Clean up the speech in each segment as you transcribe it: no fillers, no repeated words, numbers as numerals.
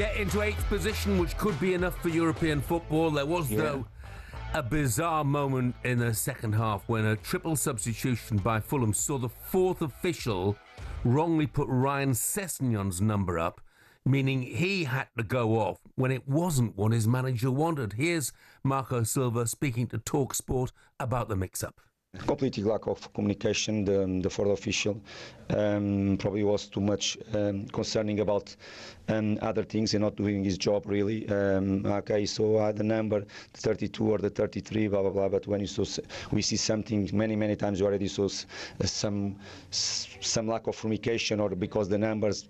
Get into eighth position, which could be enough for European football. There was, though, a bizarre moment in the second half when a triple substitution by Fulham saw the fourth official wrongly put Ryan Sessegnon's number up, meaning he had to go off when it wasn't what his manager wanted. Here's Marco Silva speaking to talkSPORT about the mix-up. Completely lack of communication. The fourth official probably was too much concerning about other things and not doing his job really. Okay, so the number 32 or the 33, blah blah blah. But when we see something many times already, so some lack of communication, or because the numbers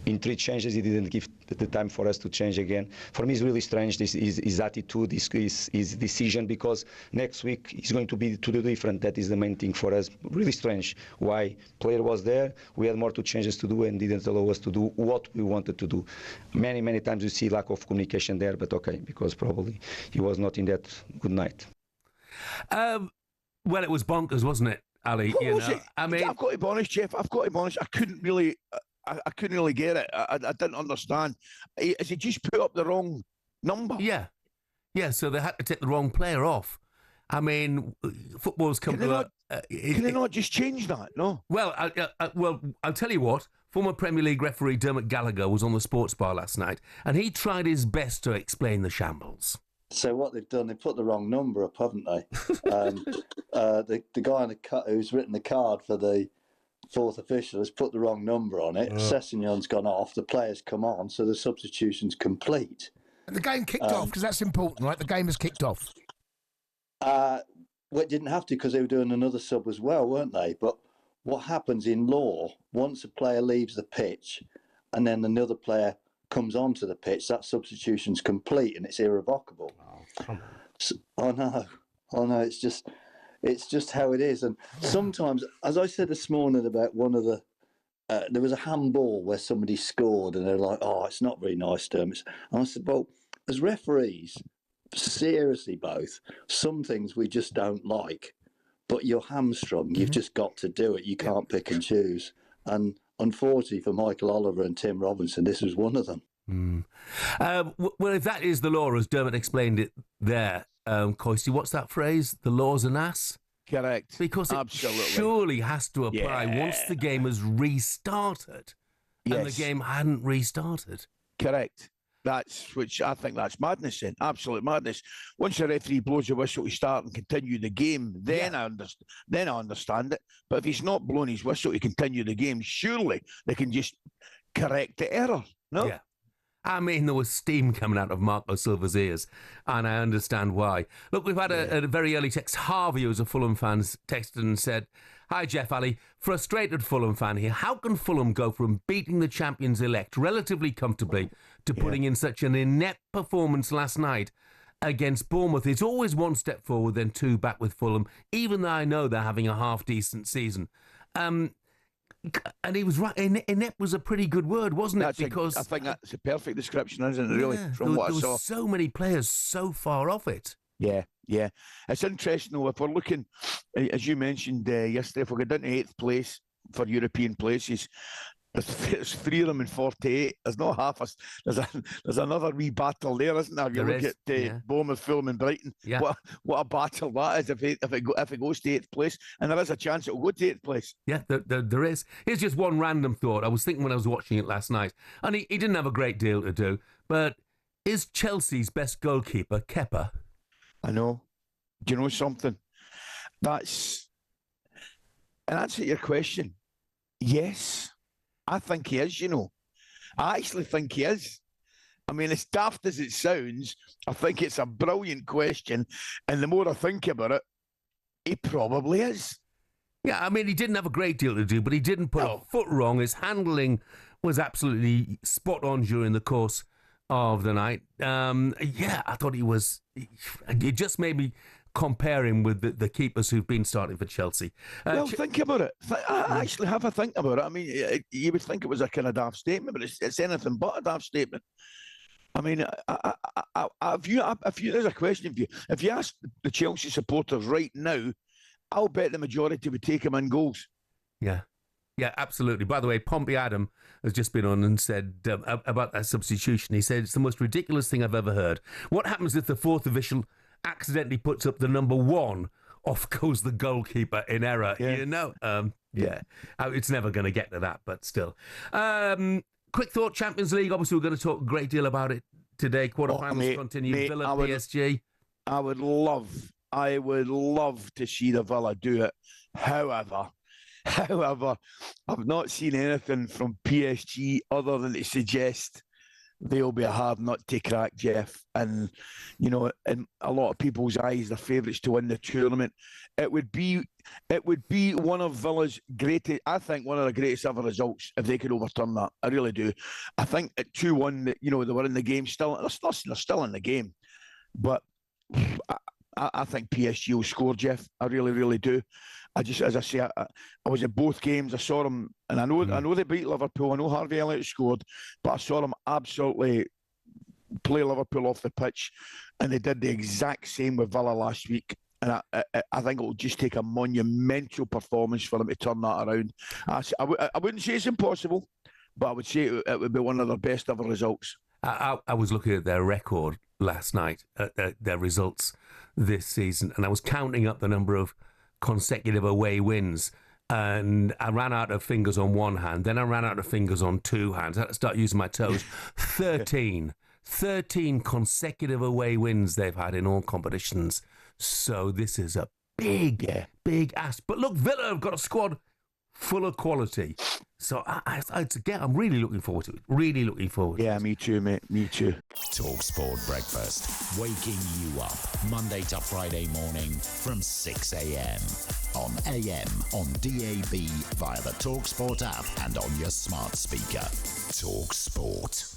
in 3 changes, he didn't give the time for us to change again. For me, it's really strange, his attitude, his decision, because next week he's going to be totally different. That is the main thing for us. Really strange. Why? Player was there, we had more changes to do and didn't allow us to do what we wanted to do. Many times you see lack of communication there, but okay, because probably he was not in that good night. Well, it was bonkers, wasn't it, Ali? What was know? it? I mean, I've got to be honest, Jeff. I've got to be honest. I couldn't really get it. I didn't understand. Has he just put up the wrong number? Yeah. So they had to take the wrong player off. I mean, football's come to Can they not just change that? No. Well, I'll tell you what. Former Premier League referee Dermot Gallagher was on the Sports Bar last night, and he tried his best to explain the shambles. So what they've done, they've put the wrong number up, haven't they? The guy who's written the card for the fourth official has put the wrong number on it. Sessegnon's gone off. The players come on, so the substitution's complete. And the game kicked off, because that's important, right? The game has kicked off. Well, it didn't have to, because they were doing another sub as well, weren't they? But what happens in law, once a player leaves the pitch and then another player comes onto the pitch, that substitution's complete and it's irrevocable. Oh, come on. I know. It's just how it is. And sometimes, as I said this morning about one of the, there was a handball where somebody scored and they're like, oh, it's not very nice, Dermot. And I said, well, as referees, seriously both, some things we just don't like, but you're hamstrung. You've just got to do it. You can't pick and choose. And unfortunately for Michael Oliver and Tim Robinson, this was one of them. Well, if that is the law, as Dermot explained it there, Coisty, what's that phrase? The law's an ass? Correct. Because it surely has to apply once the game has restarted. Yes. And the game hadn't restarted. Correct. Which I think that's madness then. Absolute madness. Once the referee blows the whistle to start and continue the game, then I understand it. But if he's not blowing his whistle to continue the game, surely they can just correct the error. No? Yeah. I mean, there was steam coming out of Marco Silva's ears, and I understand why. Look, we've had a very early text. Harvey, who's a Fulham fan, texted and said, "Hi, Jeff, Ali. Frustrated Fulham fan here. How can Fulham go from beating the champions-elect relatively comfortably to putting in such an inept performance last night against Bournemouth? It's always one step forward, then 2 back with Fulham, even though I know they're having a half-decent season." And he was right. Inept was a pretty good word, wasn't it? I think that's a perfect description, isn't it, really, from what I saw. There were so many players so far off it. Yeah. It's interesting, though, if we're looking, as you mentioned yesterday, if we go down to 8th place for European places, there's 3 of them in 48. There's not half us. There's another wee battle there, isn't there? You look at Bournemouth, Fulham and Brighton. Yeah. What a battle that is if it goes to 8th place. And there is a chance it will go to 8th place. Yeah, there is. Here's just one random thought. I was thinking when I was watching it last night, and he didn't have a great deal to do, but is Chelsea's best goalkeeper Kepa? I know. Do you know something? And answer your question. Yes. I think he is, I actually think he is. I mean, as daft as it sounds, I think it's a brilliant question. And the more I think about it, he probably is. Yeah, I mean, he didn't have a great deal to do, but he didn't put a foot wrong. His handling was absolutely spot on during the course of the night. I thought he was... It just made me compare him with the keepers who've been starting for Chelsea. Think about it. I actually have a think about it. I mean, you would think it was a kind of daft statement, but it's anything but a daft statement. I mean, there's a question for you. If you ask the Chelsea supporters right now, I'll bet the majority would take him in goals. Yeah. Yeah, absolutely. By the way, Pompey Adam has just been on and said about that substitution. He said it's the most ridiculous thing I've ever heard. What happens if the fourth official accidentally puts up the number 1? Off goes the goalkeeper in error. Yeah. You know, it's never going to get to that, but still. Quick thought, Champions League. Obviously, we're going to talk a great deal about it today. Quarterfinals continue. Villa, PSG. I would love to see the Villa do it. However, I've not seen anything from PSG other than to suggest they'll be a hard nut to crack, Jeff. And, you know, in a lot of people's eyes, they're favourites to win the tournament. It would be one of Villa's greatest, I think, one of the greatest ever results if they could overturn that. I really do. I think at 2-1, you know, they were in the game still. They're still in the game. But I think PSG will score, Jeff. I really, really do. I just, as I say, I was at both games. I saw them, and I know they beat Liverpool. I know Harvey Elliott scored, but I saw them absolutely play Liverpool off the pitch, and they did the exact same with Villa last week. And I think it will just take a monumental performance for them to turn that around. I wouldn't say it's impossible, but I would say it would be one of their best ever results. I was looking at their record last night, their results this season, and I was counting up the number of consecutive away wins, and I ran out of fingers on one hand, then I ran out of fingers on two hands. I had to start using my toes. 13 consecutive away wins they've had in all competitions. So this is a big ask. But look, Villa have got a squad full of quality. So I'm really looking forward to it. Really looking forward. Yeah, me too, mate. Me too. talkSPORT Breakfast, waking you up Monday to Friday morning from 6 a.m. on AM, on DAB, via the talkSPORT app and on your smart speaker. talkSPORT.